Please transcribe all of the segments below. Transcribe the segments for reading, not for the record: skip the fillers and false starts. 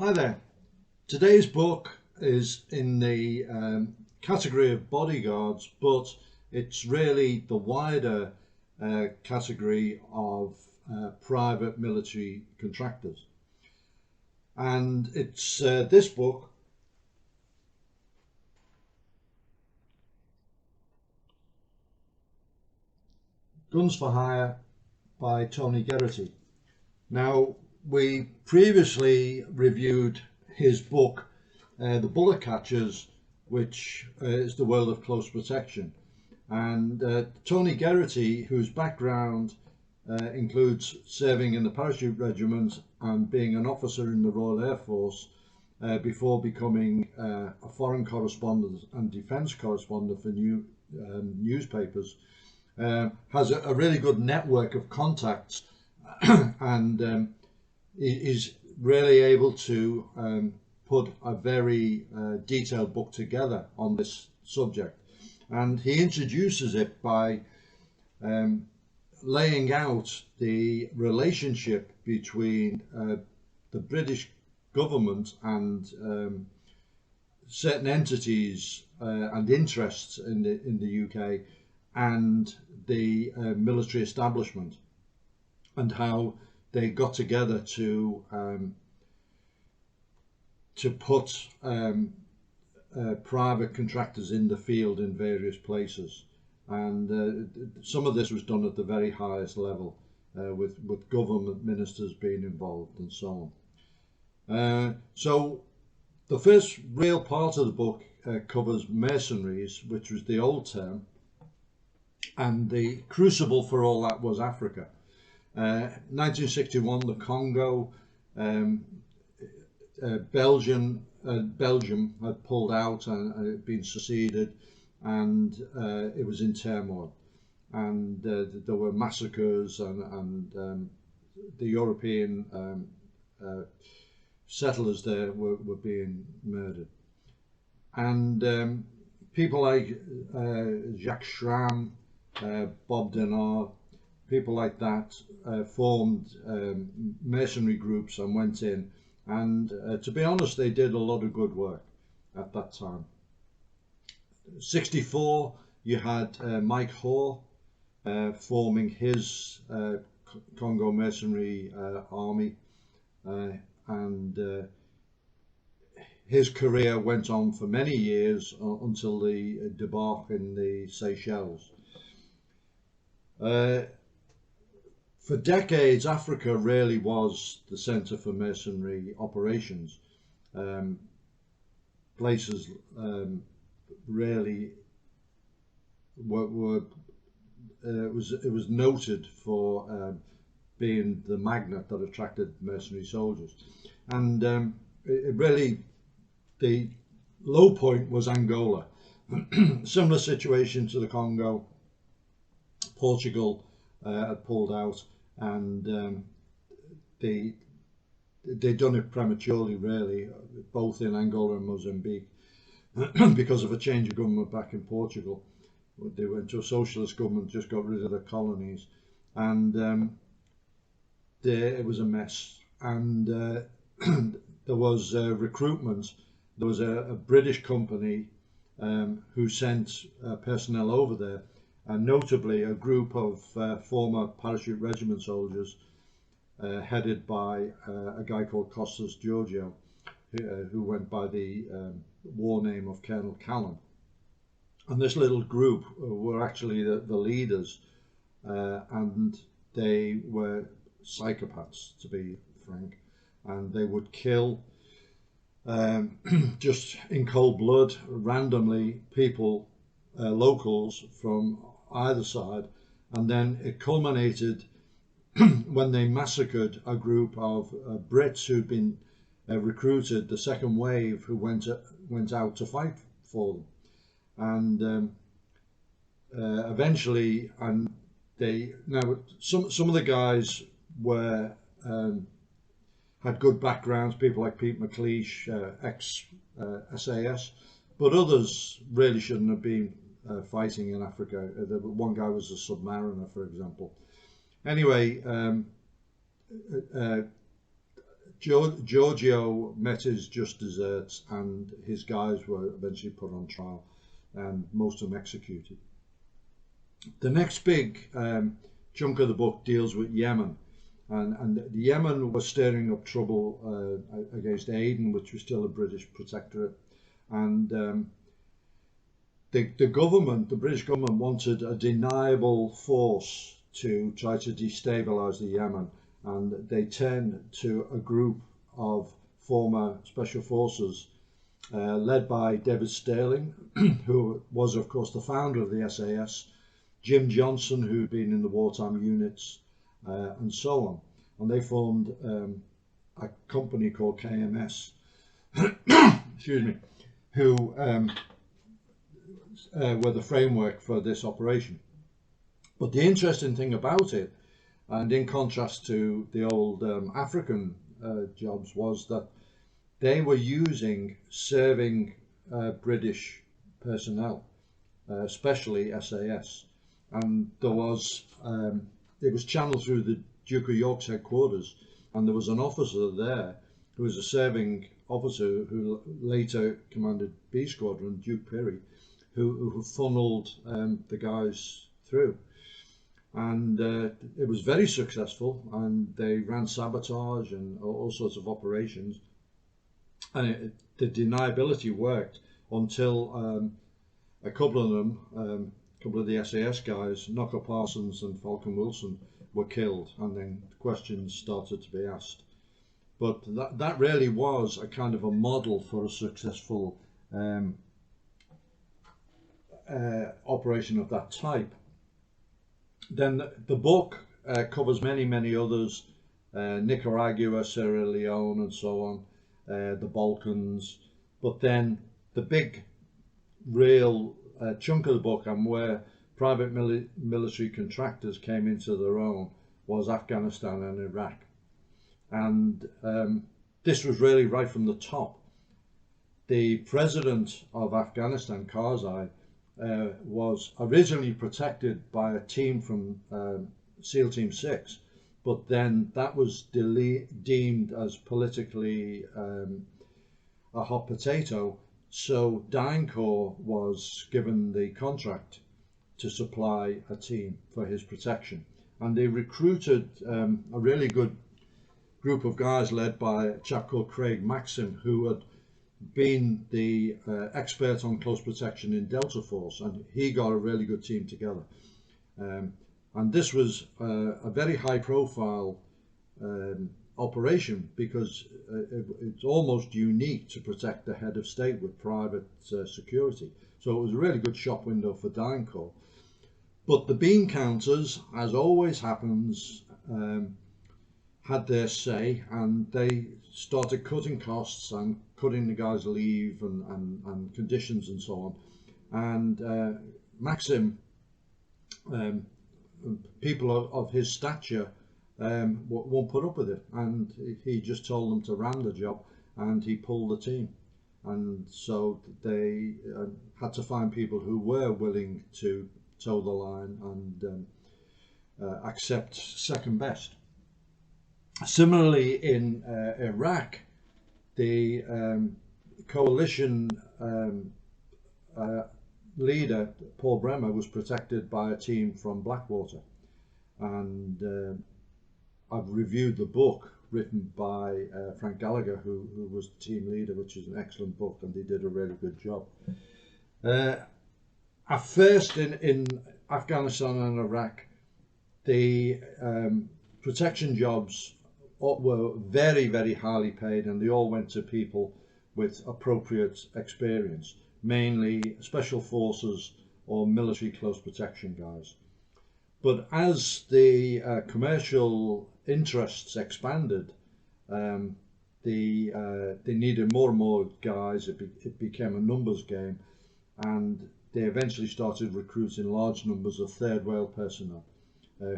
Hi there. Today's book is in the category of bodyguards, but it's really the wider category of private military contractors. And it's this book, Guns for Hire by Tony Geraghty. Now, we previously reviewed his book, The Bullet Catchers, which is the world of close protection. And Tony Geraghty, whose background includes serving in the parachute regiment and being an officer in the Royal Air Force before becoming a foreign correspondent and defence correspondent for newspapers, has a really good network of contacts and is really able to put a very detailed book together on this subject. And he introduces it by laying out the relationship between the British government and certain entities and interests in the UK and the military establishment, and how they got together to put private contractors in the field in various places. And some of this was done at the very highest level, with government ministers being involved and so on. So the first real part of the book covers mercenaries, which was the old term, and the crucible for all that was Africa. 1961, the Congo, Belgium had pulled out and had been seceded, and it was in turmoil, and there were massacres, and the European settlers there were being murdered, and people like Jacques Schramm, Bob Denard, people like that formed mercenary groups and went in, and to be honest, they did a lot of good work at that time. 64, you had Mike Hoare forming his Congo mercenary army, and his career went on for many years until the debacle in the Seychelles. For decades, Africa really was the centre for mercenary operations. Places really were it was noted for being the magnet that attracted mercenary soldiers, and it really, the low point was Angola. Similar situation to the Congo. Portugal had pulled out, and they'd done it prematurely, really, both in Angola and Mozambique, because of a change of government back in Portugal. They went to a socialist government, just got rid of the colonies, and it was a mess. And there was recruitment. There was a British company who sent personnel over there, and notably a group of former parachute regiment soldiers headed by a guy called Costas Giorgio, who went by the war name of Colonel Callum. And this little group were actually the leaders, and they were psychopaths, to be frank, and they would kill just in cold blood, randomly, people, locals from either side, and then it culminated when they massacred a group of Brits who'd been recruited, the second wave, who went out to fight for them, and eventually, and some of the guys were had good backgrounds, people like Pete McLeish, ex SAS, but others really shouldn't have been fighting in Africa. One guy was a submariner, for example. Anyway, Giorgio met his just desserts, and his guys were eventually put on trial, and most of them executed. The next big chunk of the book deals with Yemen, and Yemen was stirring up trouble against Aden, which was still a British protectorate, and the government, the British government, wanted a deniable force to try to destabilise the Yemen, and they turned to a group of former special forces led by David Sterling, who was of course the founder of the SAS, Jim Johnson, who'd been in the wartime units, and so on. And they formed a company called KMS, excuse me, who were the framework for this operation. But the interesting thing about it, and in contrast to the old African jobs, was that they were using serving British personnel, especially SAS, and it was channeled through the Duke of York's headquarters, and there was an officer there who was a serving officer who later commanded B Squadron, Duke Perry, who funneled the guys through. And it was very successful, and they ran sabotage and all sorts of operations, and the deniability worked until a couple of them, a couple of the SAS guys, Knocker Parsons and Falcon Wilson, were killed, and then questions started to be asked. But that really was a kind of a model for a successful operation of that type. Then the book covers many others, Nicaragua, Sierra Leone, and so on, the Balkans. But then the big real chunk of the book, and where private military contractors came into their own, was Afghanistan and Iraq. And this was really right from the top. The president of Afghanistan, Karzai, was originally protected by a team from SEAL Team 6, but then that was deemed as politically a hot potato, so DynCorp was given the contract to supply a team for his protection, and they recruited a really good group of guys led by a chap called Craig Maxim, who had been the expert on close protection in Delta Force, and he got a really good team together. And this was a very high profile operation, because it's almost unique to protect the head of state with private security. So it was a really good shop window for DynCorp. But the bean counters, as always happens, had their say, and they started cutting costs and cutting the guys' leave and conditions and so on. And Maxim, people of his stature, won't put up with it, and he just told them to ram the job, and he pulled the team. And so they had to find people who were willing to toe the line and accept second best. Similarly, in Iraq, the coalition leader, Paul Bremer, was protected by a team from Blackwater. And I've reviewed the book written by Frank Gallagher, who was the team leader, which is an excellent book, and they did a really good job. At first, in Afghanistan and Iraq, the protection jobs were very highly paid, and they all went to people with appropriate experience, mainly special forces or military close protection guys. But as the commercial interests expanded, they needed more and more guys. It became a numbers game, and they eventually started recruiting large numbers of third whale personnel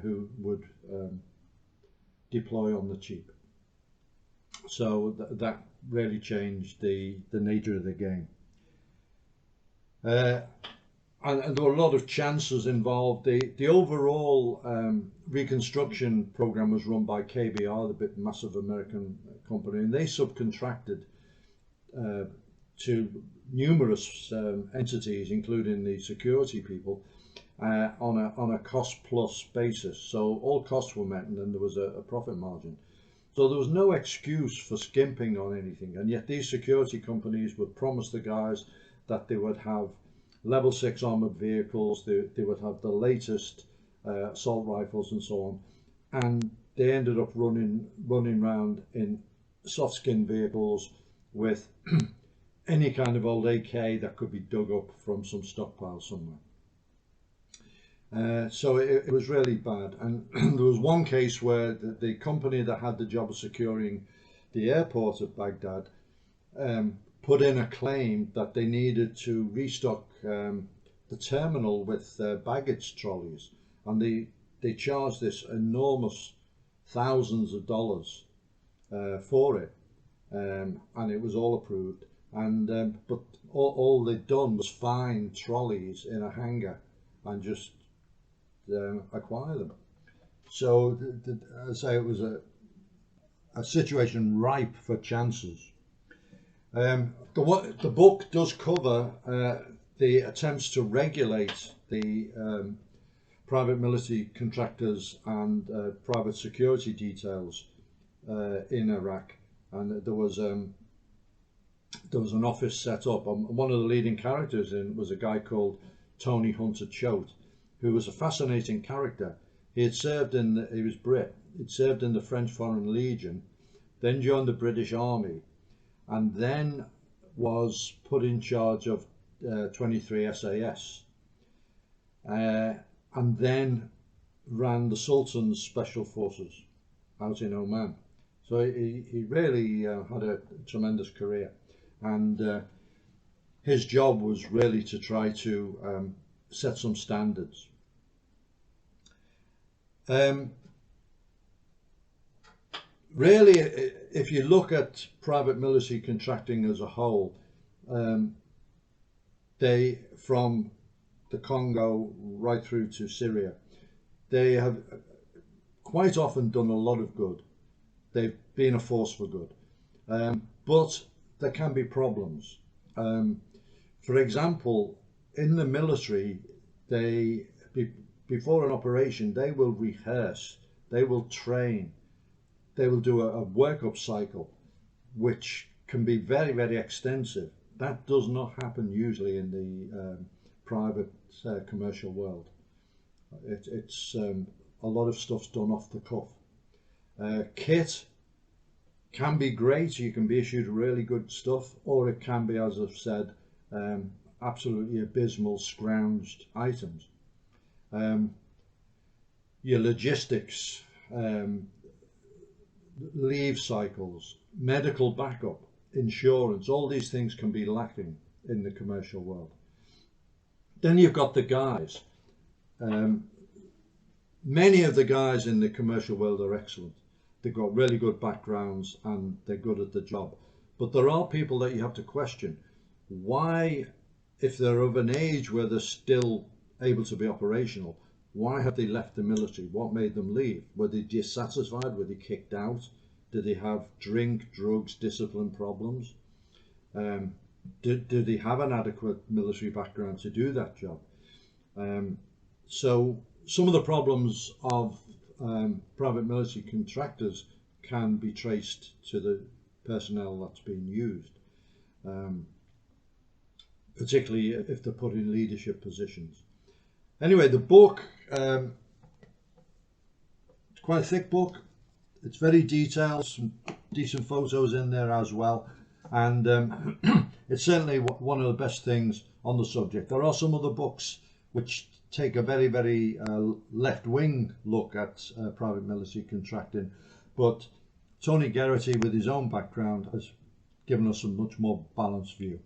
who would deploy on the cheap. So that really changed the nature of the game. and there were a lot of chances involved. The overall reconstruction program was run by KBR, the big massive American company, and they subcontracted to numerous entities, including the security people, on a cost plus basis. So all costs were met, and then there was a profit margin. So there was no excuse for skimping on anything, and yet these security companies would promise the guys that they would have level 6 armored vehicles, they would have the latest assault rifles and so on, and they ended up running around in soft skin vehicles with any kind of old AK that could be dug up from some stockpile somewhere. So it was really bad, and there was one case where the company that had the job of securing the airport of Baghdad put in a claim that they needed to restock the terminal with baggage trolleys, and they charged this enormous thousands of dollars for it, and it was all approved. And but all they'd done was find trolleys in a hangar and just acquire them. So I say it was a situation ripe for chances. The book does cover the attempts to regulate the private military contractors and private security details in Iraq, and there was an office set up. One of the leading characters in was a guy called Tony Hunter Choate, who was a fascinating character. He had served he was Brit. He'd served in the French Foreign Legion, then joined the British Army, and then was put in charge of 23 SAS, and then ran the Sultan's Special Forces out in Oman. So he really had a tremendous career, and his job was really to try to set some standards. Really, if you look at private military contracting as a whole, they, from the Congo right through to Syria, they have quite often done a lot of good. They've been a force for good, but there can be problems. For example, in the military, before an operation, they will rehearse, they will train, they will do a workup cycle, which can be very, very extensive. That does not happen usually in the private commercial world. It's a lot of stuff's done off the cuff. Kit can be great. You can be issued really good stuff, or it can be, as I've said, absolutely abysmal, scrounged items. Your logistics, leave cycles, medical backup, insurance, all these things can be lacking in the commercial world. Then you've got the guys. Many of the guys in the commercial world are excellent. They've got really good backgrounds and they're good at the job. But there are people that you have to question. Why, if they're of an age where they're still able to be operational, why have they left the military? What made them leave? Were they dissatisfied? Were they kicked out? Did they have drink, drugs, discipline problems? Did they have an adequate military background to do that job? So some of the problems of private military contractors can be traced to the personnel that's being used, particularly if they're put in leadership positions. Anyway, the book, it's quite a thick book. It's very detailed, some decent photos in there as well, and it's certainly one of the best things on the subject. There are some other books which take a very, very left-wing look at private military contracting, but Tony Geraghty, with his own background, has given us a much more balanced view.